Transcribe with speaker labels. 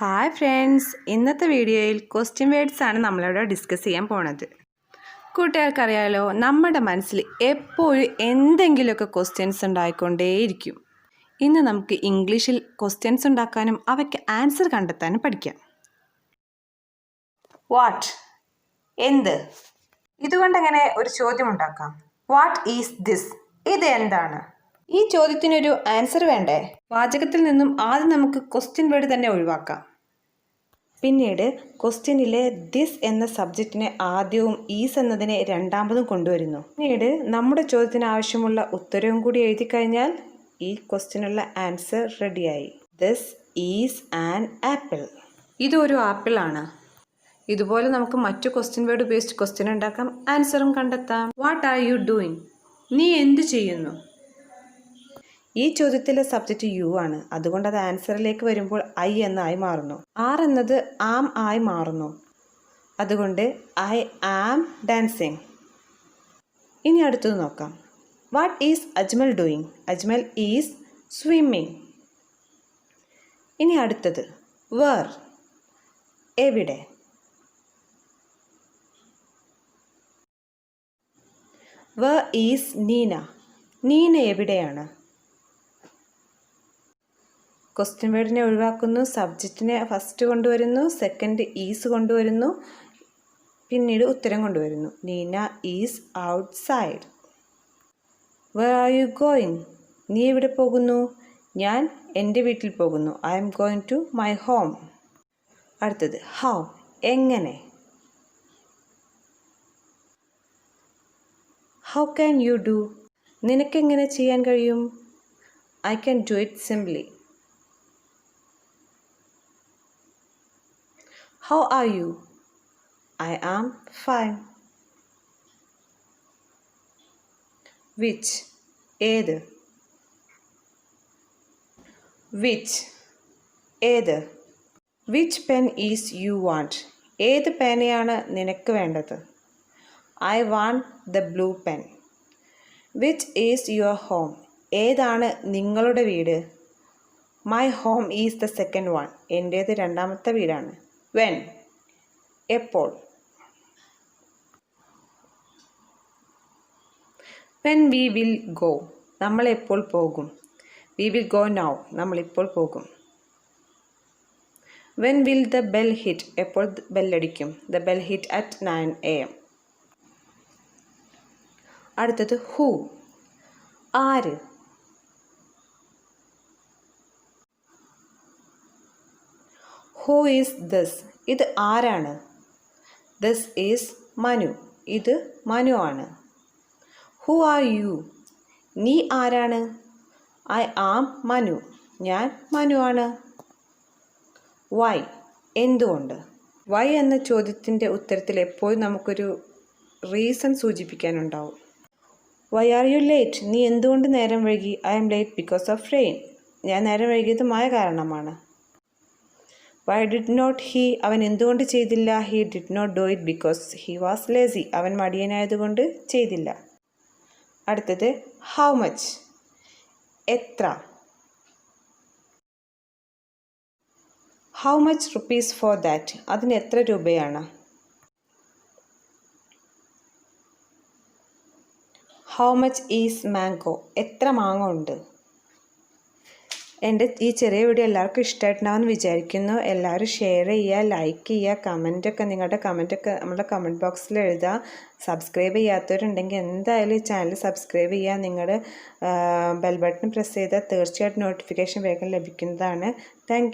Speaker 1: Hi friends, ഇന്നത്തെ വീഡിയോയിൽ question words ആണ് നമ്മളിവിടെ ഡിസ്കസ് ചെയ്യാൻ പോണത്. കൂട്ടുകാർക്കറിയാലോ, നമ്മുടെ മനസ്സിൽ എപ്പോഴും എന്തെങ്കിലുമൊക്കെ ക്വസ്റ്റ്യൻസ് ഉണ്ടായിക്കൊണ്ടേയിരിക്കും. ഇന്ന് നമുക്ക് ഇംഗ്ലീഷിൽ ക്വസ്റ്റ്യൻസ് ഉണ്ടാക്കാനും അവയ്ക്ക് ആൻസർ കണ്ടെത്താനും പഠിക്കാം. വാട്ട്, എന്ത്. ഇതുകൊണ്ടെങ്ങനെ ഒരു ചോദ്യം ഉണ്ടാക്കാം. വാട്ട് ഈസ് ദിസ്, ഇത് എന്താണ്? ഈ ചോദ്യത്തിനൊരു ആൻസർ വേണ്ടേ? വാചകത്തിൽ നിന്നും ആദ്യം നമുക്ക് ക്വസ്റ്റ്യൻ വേർഡ് തന്നെ ഒഴിവാക്കാം. പിന്നീട് ക്വസ്റ്റ്യനിലെ ദിസ് എന്ന സബ്ജക്റ്റിനെ ആദ്യവും ഈസ് എന്നതിനെ രണ്ടാമതും കൊണ്ടുവരുന്നു. പിന്നീട് നമ്മുടെ ചോദ്യത്തിന് ആവശ്യമുള്ള ഉത്തരവും കൂടി എഴുതി കഴിഞ്ഞാൽ ഈ ക്വസ്റ്റ്യനുള്ള ആൻസർ റെഡിയായി. This is an apple. ഇതൊരു ആപ്പിൾ ആണ്. ഇതുപോലെ നമുക്ക് മറ്റു ക്വസ്റ്റ്യൻ വേർഡ് ഉപയോഗിച്ച് ക്വസ്റ്റ്യൻ ഉണ്ടാക്കാം, ആൻസറും കണ്ടെത്താം. വാട്ട് ആർ യു ഡൂയിങ്, നീ എന്ത് ചെയ്യുന്നു? ഈ ചോദ്യത്തിലെ സബ്ജക്റ്റ് യു ആണ്. അതുകൊണ്ട് അത് ആൻസറിലേക്ക് വരുമ്പോൾ ഐ എന്നായി മാറുന്നു. ആർ എന്നത് ആം ആയി മാറുന്നു. അതുകൊണ്ട് ഐ ആം ഡാൻസിങ്. ഇനി അടുത്തത് നോക്കാം. What is Ajmal doing? Ajmal is swimming. ഇനി അടുത്തത് വേർ, എവിടെ. വേർ ഈസ് നീന, നീന എവിടെയാണ്? ക്വസ്റ്റ്യൻ വേർഡിനെ ഒഴിവാക്കുന്നു, സബ്ജക്റ്റിനെ ഫസ്റ്റ് കൊണ്ടുവരുന്നു, സെക്കൻഡ് ഈസ് കൊണ്ടുവരുന്നു, പിന്നീട് ഉത്തരം കൊണ്ടുവരുന്നു. Neena is outside. Where are you going, നീ എവിടെ പോകുന്നു? ഞാൻ എൻ്റെ വീട്ടിൽ പോകുന്നു. I am going to my home. അടുത്തത് ഹൗ, എങ്ങനെ. ഹൗ ക്യാൻ യു ഡു, നിനക്കെങ്ങനെ ചെയ്യാൻ കഴിയും? I can do it simply. How are you? I am fine. Which, ഏത്. Which, ഏത്. Which pen is you want? ഏത് പേനയാണ് നിനക്ക് വേണ്ടത്? I want the blue pen. Which is your home? ഏതാണ് നിങ്ങളുടെ വീട്? My home is the second one. എൻ്റേത് രണ്ടാമത്തെ വീടാണ്. When, എപ്പോൾ. When we will go, നമ്മൾ എപ്പോൾ പോകും? We will go now, നമ്മൾ ഇപ്പോൾ പോകും. When will the bell hit, എപ്പോൾ ബെല്ലടിക്കും? The bell hit at 9 AM. അടുത്തത് who, ആര്. Who is this, ഇത് ആരാണ്? This is മനു, ഇത് മനു ആണ്. Who are you, നീ ആരാണ്? I am മനു, ഞാൻ മനു ആണ്. Why, എന്തുകൊണ്ട്. Why എന്ന ചോദ്യത്തിൻ്റെ ഉത്തരത്തിൽ എപ്പോഴും നമുക്കൊരു reason സൂചിപ്പിക്കാനുണ്ടാവും. Why are you late, നീ എന്തുകൊണ്ട് നേരം വൈകി? I am late because of rain, ഞാൻ നേരം വൈകിയത് മഴ കാരണമാണ്. Why did not he, അവൻ എന്തുകൊണ്ട് ചെയ്തില്ല? He did not do it because he was lazy, അവൻ മടിയനായതുകൊണ്ട് ചെയ്തില്ല. അടുത്തത് how much, എത്ര. How much rupees for that, അതിന് എത്ര രൂപയാണ്? How much is mango, എത്ര മാങ്ങ ഉണ്ട്? എൻ്റെ ഈ ചെറിയ വീഡിയോ എല്ലാവർക്കും ഇഷ്ടമായിട്ടുണ്ടാവുമെന്ന് വിചാരിക്കുന്നു. എല്ലാവരും ഷെയർ ചെയ്യുക, ലൈക്ക് ചെയ്യുക, കമൻറ്റൊക്കെ നിങ്ങളുടെ കമൻറ്റൊക്കെ നമ്മുടെ കമൻറ്റ് ബോക്സിൽ എഴുതുക. സബ്സ്ക്രൈബ് ചെയ്യാത്തവരുണ്ടെങ്കിൽ എന്തായാലും ഈ ചാനൽ സബ്സ്ക്രൈബ് ചെയ്യുക. നിങ്ങളുടെ ബെൽ ബട്ടൺ പ്രസ് ചെയ്താൽ തീർച്ചയായിട്ടും നോട്ടിഫിക്കേഷൻ വേഗം ലഭിക്കുന്നതാണ്. Thank you.